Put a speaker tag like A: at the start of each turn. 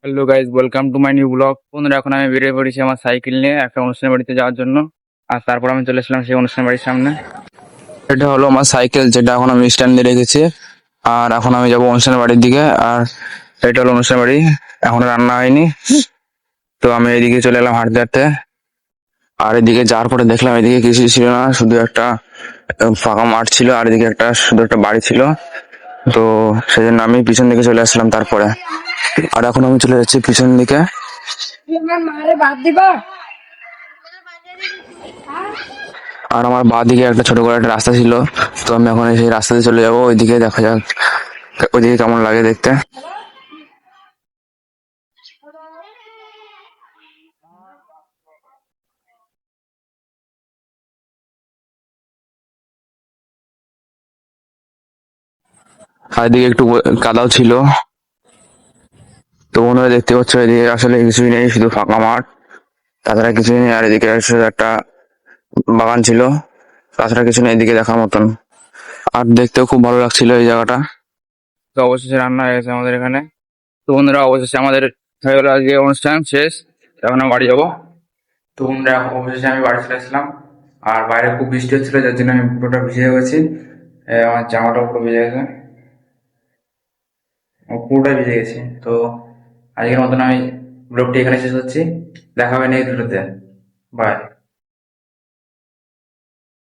A: Hello guys, welcome to my new blog. বন্ধুরা, এখন আমি বেরিয়ে পড়েছি আমার সাইকেল নিয়ে একটা অনুষ্ঠান বাড়িতে যাওয়ার জন্য। আর তারপর আমি চলে এসলাম সেই অনুষ্ঠান বাড়ির সামনে। এটা হলো আমার সাইকেল, যেটা এখন আমি স্ট্যান্ডে রেখেছি। আর এখন আমি যাবো অনুষ্ঠান বাড়ির দিকে। আর এটা হলো অনুষ্ঠান বাড়ি, এখনো রান্না হয়নি। তো আমি এইদিকে চলে এলাম হাঁটতে হাঁটতে। আর এদিকে যাওয়ার পরে দেখলাম এদিকে কিছু ছিল না, শুধু একটা ফাঁকা মাঠ ছিল, আর এদিকে শুধু একটা বাড়ি ছিল। তো সেই জন্য আমি পিছন দিকে চলে আসলাম তারপরে। আর এখন আমি চলে যাচ্ছি পিছন দিকে। আর আমার বাঁ দিকে একটা ছোট করে একটা রাস্তা ছিল। তো আমি এখন সেই রাস্তাতে চলে যাবো, ওইদিকে দেখা যাক ওইদিকে কেমন লাগে দেখতে। আর এদিকে একটু কাদাও ছিল। তো বন্ধুরা, দেখতে পাচ্ছ এদিকে আসলে কিছুই নেই, শুধু ফাঁকা মাঠ, তাছাড়া কিছুই নেই। আর এদিকে শুধু একটা বাগান ছিল, তাছাড়া কিছু নেই এদিকে দেখার মতন। আর দেখতেও খুব ভালো লাগছিল এই জায়গাটা। তো অবশেষে রান্না হয়ে গেছে আমাদের এখানে। তো বন্ধুরা, অবশেষে আমাদের হয়ে গেল আজকে অনুষ্ঠান শেষ। এখন আমি বাড়ি যাবো। তো বন্ধুরা, অবশেষে আমি বাড়ি চলে আসলাম। আর বাইরে খুব বৃষ্টি হচ্ছিল, যার জন্য আমি পুরোটা ভিজে গেছি। আমার জামাটাও পুরো ভিজে গেছে, আমার পুরোটাই ভিজে গেছি। তো আজকের মতন আমি ব্লগটি এখানে শেষ করছি। দেখা হবে নেক্সট ভিডিওতে। বাই।